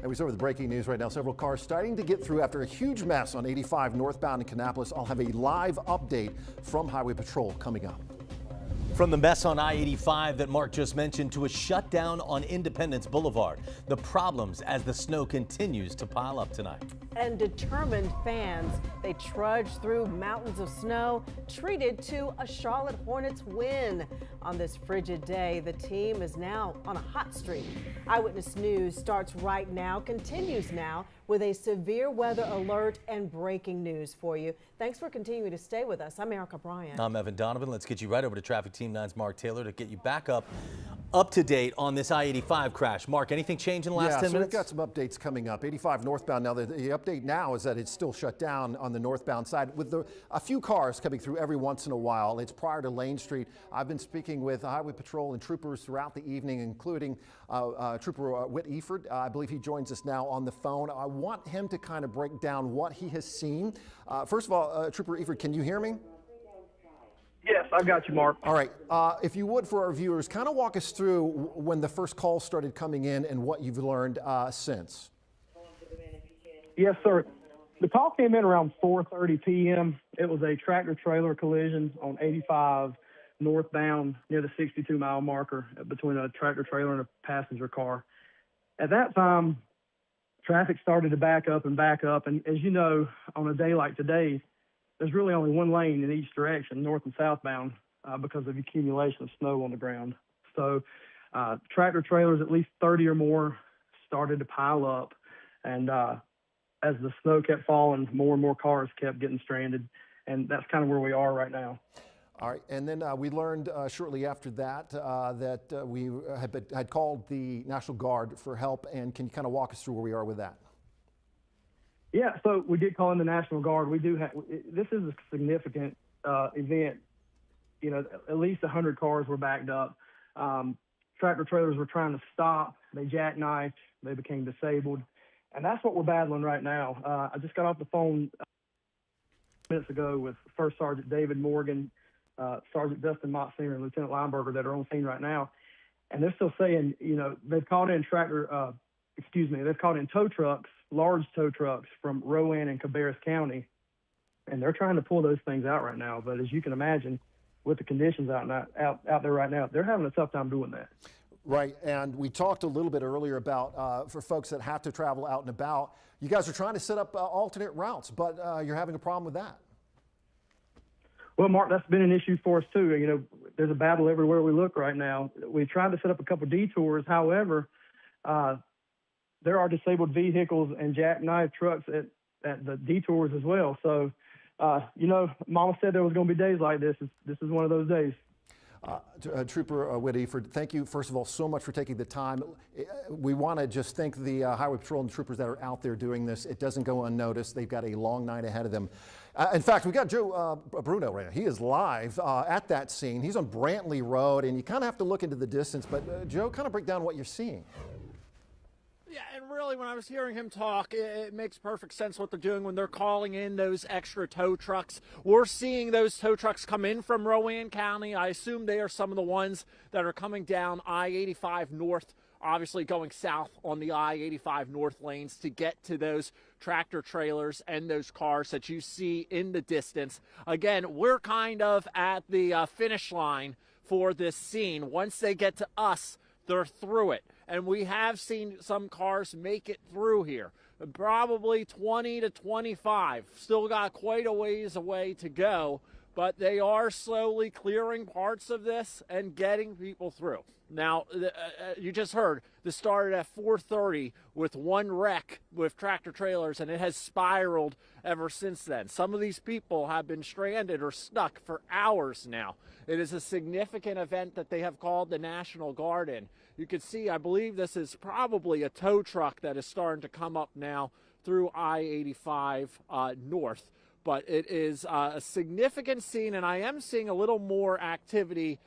And we start with breaking news right now. Several cars starting to get through after a huge mess on 85 northbound in Kannapolis. I'll have a live update from Highway Patrol coming up. From the mess on I-85 that Mark just mentioned to a shutdown on Independence Boulevard. The problems as the snow continues to pile up tonight. And determined fans, they trudge through mountains of snow, treated to a Charlotte Hornets win. On this frigid day, the team is now on a hot streak. Eyewitness News starts right now, continues now, with a severe weather alert and breaking news for you. Thanks for continuing to stay with us. I'm Erica Bryant. I'm Evan Donovan. Let's get you right over to Traffic Team 9's Mark Taylor to get you back up to date on this I-85 crash. Mark, anything change in the last 10 minutes? We've got some updates coming up. 85 northbound. Now, the update now is that it's still shut down on the northbound side with a few cars coming through every once in a while. It's prior to Lane Street. I've been speaking with Highway Patrol and troopers throughout the evening, including Trooper Whit Eford. I believe he joins us now on the phone. I want him to kind of break down what he has seen. First of all, Trooper Eford, can you hear me? Yes, I've got you, Mark. All right. If you would, for our viewers, kind of walk us through when the first calls started coming in and what you've learned since. Yes, sir. The call came in around 4:30 p.m. It was a tractor-trailer collision on 85 northbound near the 62-mile marker between a tractor-trailer and a passenger car. At that time, traffic started to back up. And as you know, on a day like today, there's really only one lane in each direction, north and southbound, because of accumulation of snow on the ground. So tractor trailers, at least 30 or more, started to pile up. And as the snow kept falling, more and more cars kept getting stranded. And that's kind of where we are right now. All right. And then we learned shortly after that that we had called the National Guard for help. And can you kind of walk us through where we are with that? Yeah, so we did call in the National Guard. We do have, this is a significant event. You know, at least 100 cars were backed up. Tractor trailers were trying to stop. They jackknifed. They became disabled. And that's what we're battling right now. I just got off the phone minutes ago with First Sergeant David Morgan, Sergeant Dustin Mott Sr., and Lieutenant Lineberger that are on scene right now. And they're still saying, you know, they've called in they've called in tow trucks, large tow trucks from Rowan and Cabarrus County, and they're trying to pull those things out right now. But as you can imagine, with the conditions out there right now, they're having a tough time doing that. Right, and we talked a little bit earlier about for folks that have to travel out and about, you guys are trying to set up alternate routes, but you're having a problem with that. Well, Mark, that's been an issue for us too. You know, there's a battle everywhere we look right now. We tried to set up a couple detours. However, there are disabled vehicles and jackknife trucks at the detours as well. So, you know, Mama said there was going to be days like this. This is one of those days. Trooper Whit Eford, thank you, first of all, so much for taking the time. We want to just thank the Highway Patrol and the troopers that are out there doing this. It doesn't go unnoticed. They've got a long night ahead of them. In fact, we've got Joe Bruno right now. He is live at that scene. He's on Brantley Road, and you kind of have to look into the distance. But, Joe, kind of break down what you're seeing. Yeah, and really when I was hearing him talk, it makes perfect sense what they're doing when they're calling in those extra tow trucks. We're seeing those tow trucks come in from Rowan County. I assume they are some of the ones that are coming down I-85 North, obviously going south on the I-85 North lanes to get to those tractor trailers and those cars that you see in the distance. Again, we're kind of at the finish line for this scene. Once they get to us, they're through it. And we have seen some cars make it through here, probably 20 to 25. Still got quite a ways away to go, but they are slowly clearing parts of this and getting people through. Now, you just heard this started at 4:30 with one wreck with tractor trailers, and it has spiraled ever since then. Some of these people have been stranded or stuck for hours now. It is a significant event that they have called the National Guard in. You can see, I believe this is probably a tow truck that is starting to come up now through I-85 North. But it is a significant scene, and I am seeing a little more activity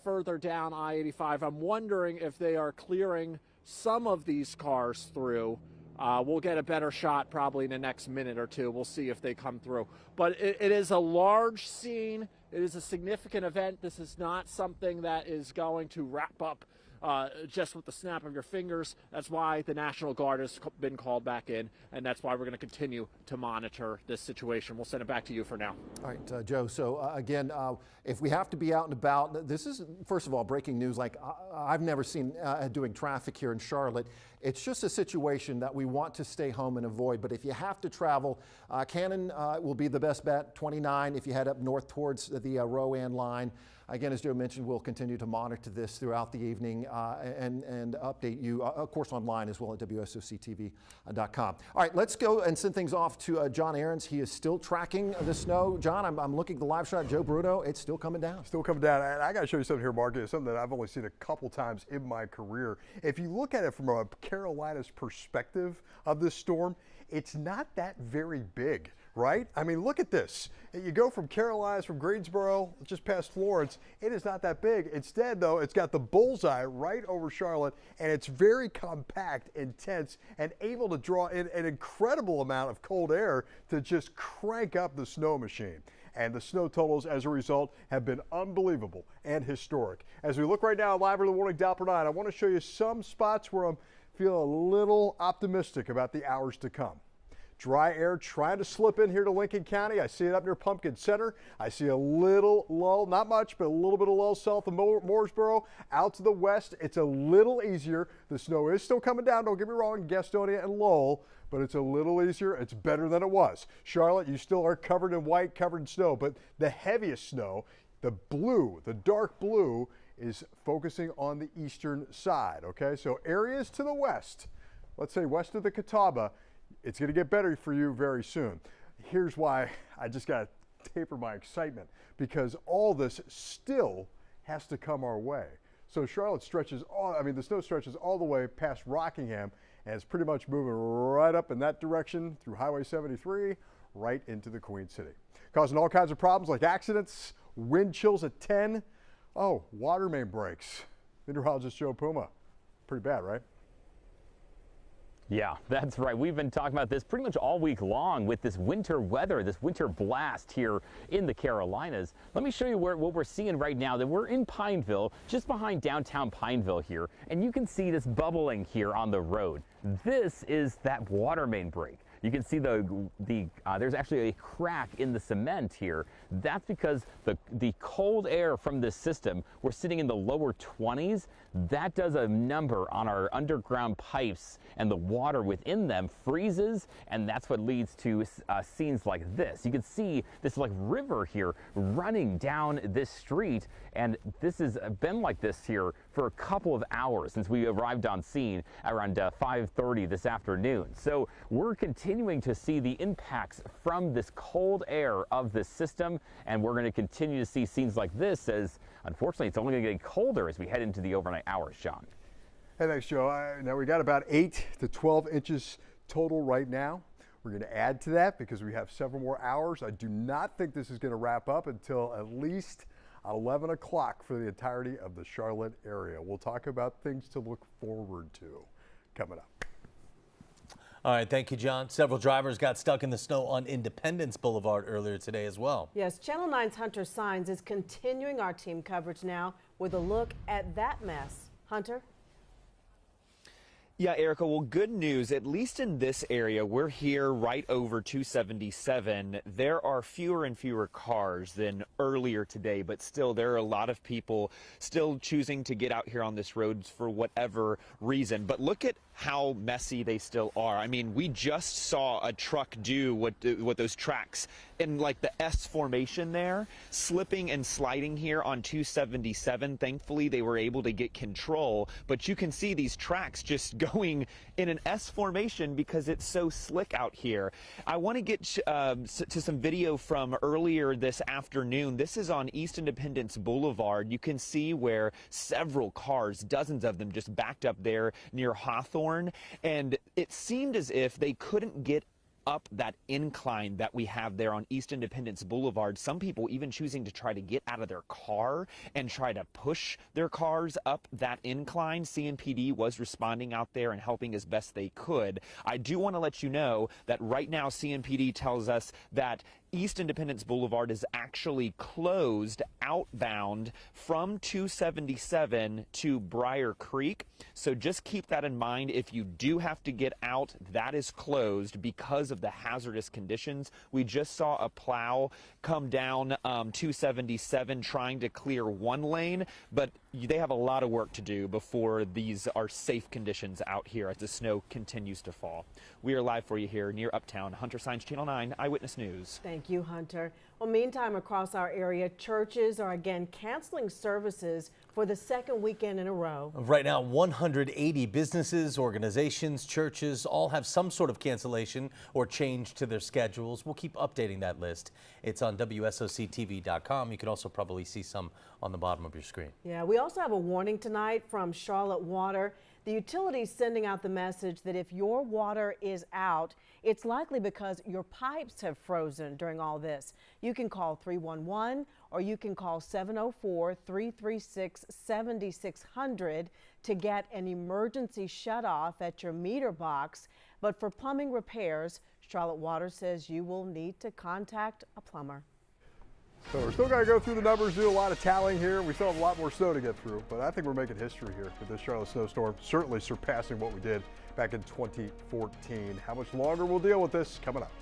further down I-85. I'm wondering if they are clearing some of these cars through. We'll get a better shot probably in the next minute or two. We'll see if they come through. But it is a large scene. It is a significant event. This is not something that is going to wrap up just with the snap of your fingers. That's why the National Guard has been called back in, and that's why we're going to continue to monitor this situation. We'll send it back to you for now. All right, Joe. So again, if we have to be out and about, this is, first of all, breaking news like I've never seen doing traffic here in Charlotte. It's just a situation that we want to stay home and avoid. But if you have to travel, Cannon will be the best bet, 29 if you head up north towards the Rowan line. Again, as Joe mentioned, we'll continue to monitor this throughout the evening and update you, of course, online as well at WSOC-TV.com. All right, let's go and send things off to John Ahrens. He is still tracking the snow. John, I'm looking at the live shot. Joe Bruno, it's still coming down. Still coming down. And I got to show you something here, Mark. It's something that I've only seen a couple times in my career. If you look at it from a Carolina's perspective of this storm, it's not that very big, right? I mean, look at this. You go from Carolinas, from Greensboro, just past Florence. It is not that big. Instead, though, it's got the bullseye right over Charlotte, and it's very compact, intense, and able to draw in an incredible amount of cold air to just crank up the snow machine. And the snow totals, as a result, have been unbelievable and historic. As we look right now at Live Early Warning Doppler 9, I want to show you some spots where I'm feeling a little optimistic about the hours to come. Dry air trying to slip in here to Lincoln County. I see it up near Pumpkin Center. I see a little lull, not much, but a little bit of lull south of Mooresboro. Out to the west, it's a little easier. The snow is still coming down, don't get me wrong, Gastonia and Lowell, but it's a little easier. It's better than it was. Charlotte, you still are covered in white, covered in snow, but the heaviest snow, the blue, the dark blue, is focusing on the eastern side, okay? So areas to the west, let's say west of the Catawba, it's going to get better for you very soon. Here's why I just got to taper my excitement, because all this still has to come our way. So Charlotte stretches the snow stretches all the way past Rockingham, and it's pretty much moving right up in that direction through Highway 73, right into the Queen City. Causing all kinds of problems like accidents, wind chills at 10. Oh, water main breaks. Meteorologist Joe Puma. Pretty bad, right? Yeah, that's right. We've been talking about this pretty much all week long with this winter weather, this winter blast here in the Carolinas. Let me show you what we're seeing right now. That we're in Pineville, just behind downtown Pineville here, and you can see this bubbling here on the road. This is that water main break. You can see there's actually a crack in the cement here. That's because the cold air from this system, we're sitting in the lower 20s. That does a number on our underground pipes, and the water within them freezes, and that's what leads to scenes like this. You can see this like river here running down this street, and this has been like this here for a couple of hours since we arrived on scene around 5:30 this afternoon. So we're continuing to see the impacts from this cold air of this system, and we're going to continue to see scenes like this as, unfortunately, it's only going to get colder as we head into the overnight hours, John. Hey, thanks, Joe. Now we got about 8 to 12 inches total right now. We're going to add to that because we have several more hours. I do not think this is going to wrap up until at least 11 o'clock for the entirety of the Charlotte area. We'll talk about things to look forward to coming up. All right, thank you, John. Several drivers got stuck in the snow on Independence Boulevard earlier today as well. Yes, Channel 9's Hunter Signs is continuing our team coverage now with a look at that mess. Hunter? Yeah, Erica, well, good news. At least in this area, we're here right over 277. There are fewer and fewer cars than earlier today, but still there are a lot of people still choosing to get out here on this road for whatever reason. But look at how messy they still are. I mean, we just saw a truck do what those tracks in like the S formation there, slipping and sliding here on 277. Thankfully, they were able to get control, but you can see these tracks just going in an S formation because it's so slick out here. I want to get to some video from earlier this afternoon. This is on East Independence Boulevard. You can see where several cars, dozens of them, just backed up there near Hawthorne, and it seemed as if they couldn't get up that incline that we have there on East Independence Boulevard. Some people even choosing to try to get out of their car and try to push their cars up that incline. CNPD was responding out there and helping as best they could. I do want to let you know that right now CNPD tells us that East Independence Boulevard is actually closed outbound from 277 to Briar Creek. So just keep that in mind. If you do have to get out, that is closed because of the hazardous conditions. We just saw a plow come down 277 trying to clear one lane, but they have a lot of work to do before these are safe conditions out here as the snow continues to fall. We are live for you here near Uptown. Hunter Signs, Channel 9 Eyewitness News. Thank you, Hunter. Well, meantime, across our area, churches are again canceling services for the second weekend in a row. Right now, 180 businesses, organizations, churches all have some sort of cancellation or change to their schedules. We'll keep updating that list. It's on WSOC-TV.com. You can also probably see some on the bottom of your screen. Yeah, we also have a warning tonight from Charlotte Water. The utility is sending out the message that if your water is out, it's likely because your pipes have frozen during all this. You can call 311 or you can call 704-336-7600 to get an emergency shutoff at your meter box. But for plumbing repairs, Charlotte Water says you will need to contact a plumber. So we're still going to go through the numbers, do a lot of tallying here. We still have a lot more snow to get through, but I think we're making history here with this Charlotte snowstorm, certainly surpassing what we did back in 2014. How much longer we'll deal with this coming up.